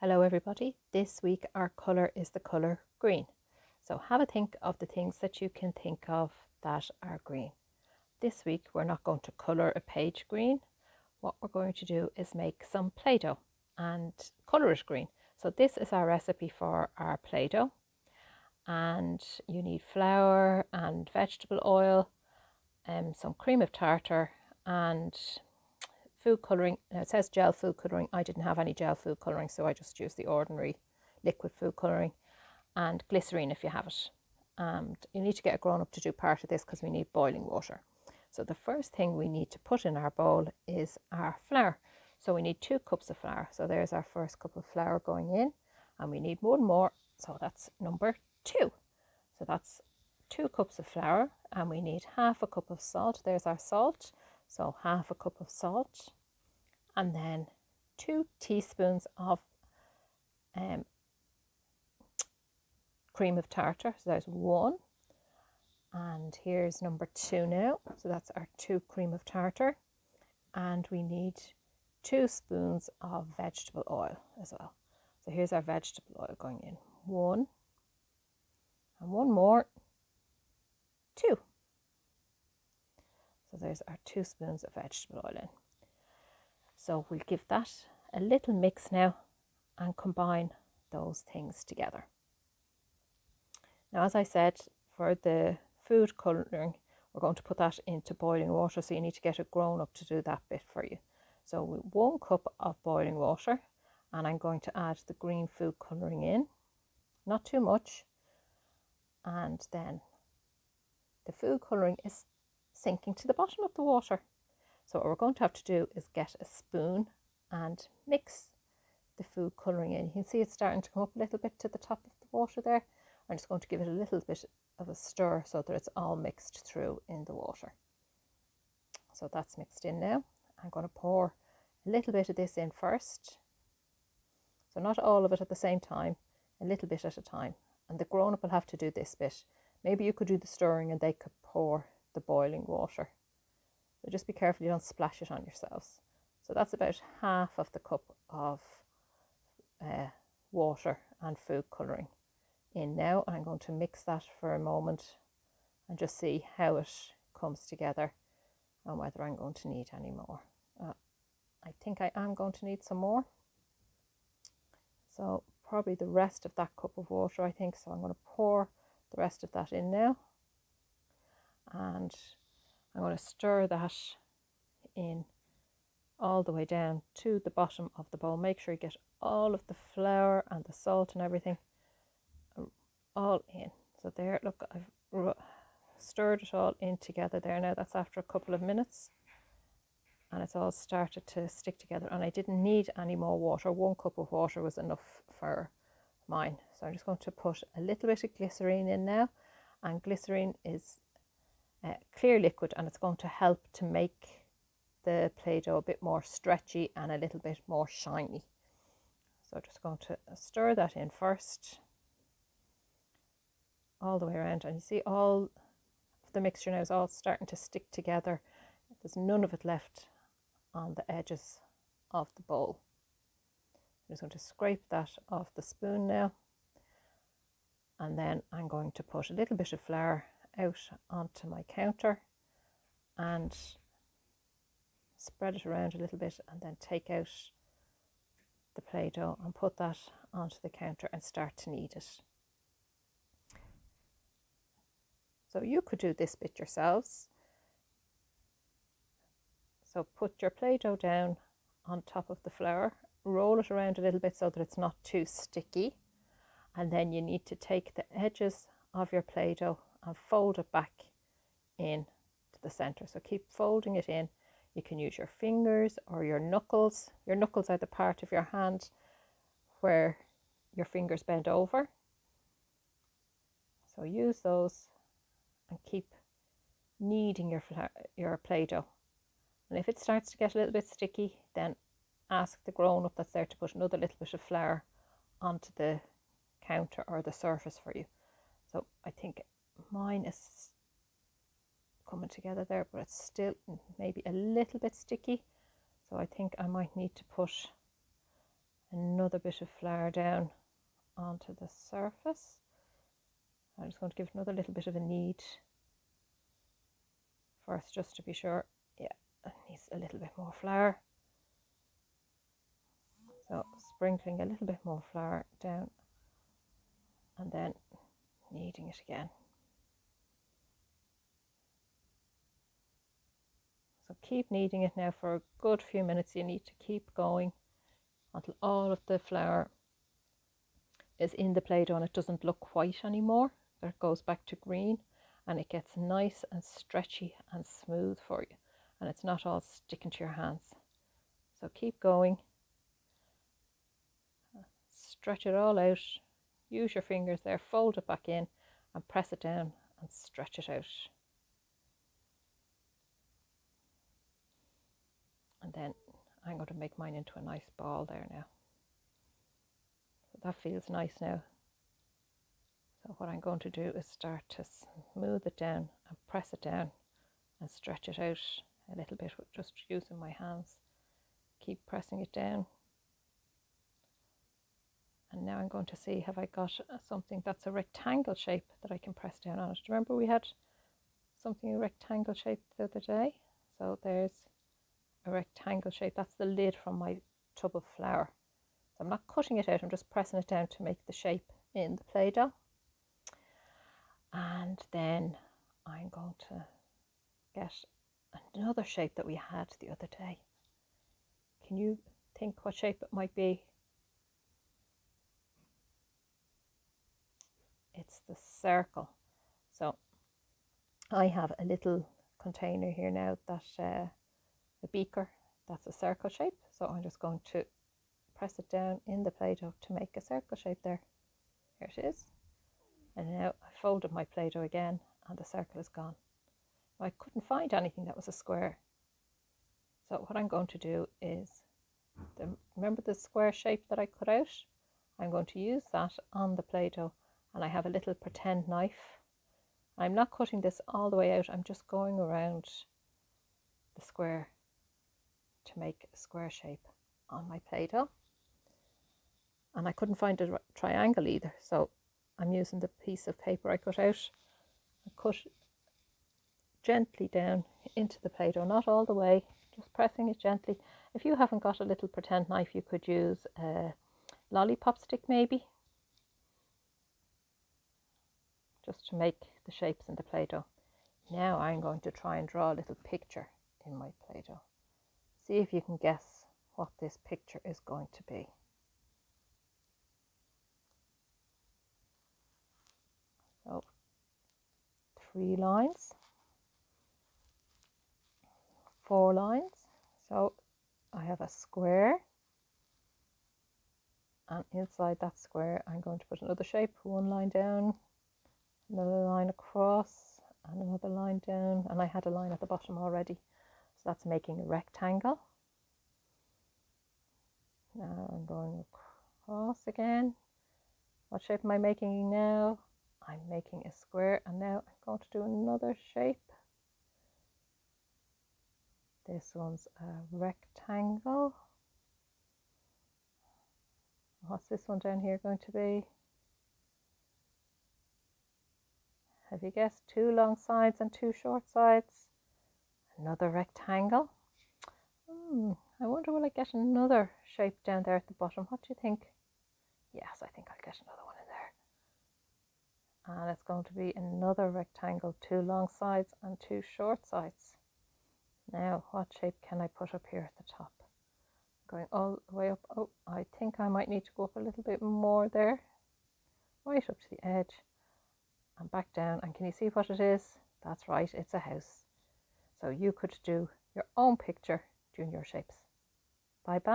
Hello everybody, this week our colour is the colour green. So have a think of the things that you can think of that are green. This week we're not going to colour a page green. What we're going to do is make some Play-Doh and colour it green. So this is our recipe for our Play-Doh, and you need flour and vegetable oil, some cream of tartar and food colouring. Now it says gel food colouring. I didn't have any gel food colouring, so I just used the ordinary liquid food colouring, and glycerine if you have it. And you need to get a grown up to do part of this because we need boiling water. So the first thing we need to put in our bowl is our flour. So we need 2 cups of flour. So there's our first cup of flour going in, and we need one more. So that's number 2. So that's 2 cups of flour, and we need half a cup of salt. There's our salt. So half a cup of salt, and then 2 teaspoons of cream of tartar. So there's 1, and here's number 2 now. So that's our 2 cream of tartar, and we need 2 spoons of vegetable oil as well. So here's our vegetable oil going in. 1, and 1 more, 2. So there's our 2 spoons of vegetable oil in. So we'll give that a little mix now and combine those things together. Now, as I said, for the food colouring, we're going to put that into boiling water, so you need to get a grown up to do that bit for you. So 1 cup of boiling water, and I'm going to add the green food colouring in, not too much, and then the food colouring is sinking to the bottom of the water. So what we're going to have to do is get a spoon and mix the food colouring in. You can see it's starting to come up a little bit to the top of the water there. I'm just going to give it a little bit of a stir so that it's all mixed through in the water. So that's mixed in now. I'm going to pour a little bit of this in first. So not all of it at the same time, a little bit at a time. And the grown-up will have to do this bit. Maybe you could do the stirring and they could pour the boiling water. So just be careful you don't splash it on yourselves. So that's about half of the cup of water and food colouring in now. I'm going to mix that for a moment and just see how it comes together and whether I'm going to need any more. I think I am going to need some more. So probably the rest of that cup of water, I think. So I'm going to pour the rest of that in now. And I'm going to stir that in all the way down to the bottom of the bowl. Make sure you get all of the flour and the salt and everything all in. So there, look, I've stirred it all in together there now. That's after a couple of minutes, and it's all started to stick together, and I didn't need any more water. 1 cup of water was enough for mine. So I'm just going to put a little bit of glycerine in now, and glycerine is clear liquid, and it's going to help to make the Play-Doh a bit more stretchy and a little bit more shiny. So I'm just going to stir that in first all the way around, and you see all of the mixture now is all starting to stick together. There's none of it left on the edges of the bowl. I'm just going to scrape that off the spoon now, and then I'm going to put a little bit of flour out onto my counter and spread it around a little bit, and then take out the Play-Doh and put that onto the counter and start to knead it. So you could do this bit yourselves. So put your Play-Doh down on top of the flour, roll it around a little bit so that it's not too sticky, and then you need to take the edges of your Play-Doh and fold it back in to the center. So keep folding it in. You can use your fingers or your knuckles. Your knuckles are the part of your hand where your fingers bend over. So use those and keep kneading your Play-Doh. And if it starts to get a little bit sticky, then ask the grown-up that's there to put another little bit of flour onto the counter or the surface for you. So I think mine is coming together there, but it's still maybe a little bit sticky. So I think I might need to put another bit of flour down onto the surface. I'm just going to give another little bit of a knead first, just to be sure. Yeah, it needs a little bit more flour. So sprinkling a little bit more flour down and then kneading it again. So keep kneading it now for a good few minutes. You need to keep going until all of the flour is in the Play-Doh and it doesn't look white anymore. It goes back to green and it gets nice and stretchy and smooth for you, and it's not all sticking to your hands. So keep going, stretch it all out, use your fingers there, fold it back in and press it down and stretch it out. And then I'm going to make mine into a nice ball there now. So that feels nice now. So what I'm going to do is start to smooth it down and press it down and stretch it out a little bit with just using my hands. Keep pressing it down. And now I'm going to see, have I got something that's a rectangle shape that I can press down on it. Remember we had something a rectangle shape the other day? So there's a rectangle shape. That's the lid from my tub of flour. So I'm not cutting it out, I'm just pressing it down to make the shape in the Play-Doh. And then I'm going to get another shape that we had the other day. Can you think what shape it might be? It's the circle. So I have a little container here now that a beaker that's a circle shape. So I'm just going to press it down in the Play-Doh to make a circle shape there. Here it is. And now I folded my Play-Doh again and the circle is gone. I couldn't find anything that was a square. So what I'm going to do is, remember the square shape that I cut out? I'm going to use that on the Play-Doh, and I have a little pretend knife. I'm not cutting this all the way out, I'm just going around the square to make a square shape on my Play-Doh. And I couldn't find a triangle either, so I'm using the piece of paper I cut out. I cut gently down into the Play-Doh, not all the way, just pressing it gently. If you haven't got a little pretend knife, you could use a lollipop stick maybe, just to make the shapes in the Play-Doh. Now I'm going to try and draw a little picture in my Play-Doh. See if you can guess what this picture is going to be. So 3 lines, 4 lines. So I have a square, and inside that square I'm going to put another shape, 1 line down, another line across, and another line down, and I had a line at the bottom already, so that's making a rectangle. Now I'm going across again. What shape am I making now? I'm making a square, and now I'm going to do another shape. This one's a rectangle. What's this one down here going to be? Have you guessed? 2 long sides and 2 short sides. Another rectangle. I wonder will I get another shape down there at the bottom? What do you think? Yes, I think I'll get another one in there. And it's going to be another rectangle, 2 long sides and 2 short sides. Now, what shape can I put up here at the top? Going all the way up. Oh, I think I might need to go up a little bit more there. Right up to the edge and back down. And can you see what it is? That's right, it's a house. So you could do your own picture doing your shapes. Bye bye.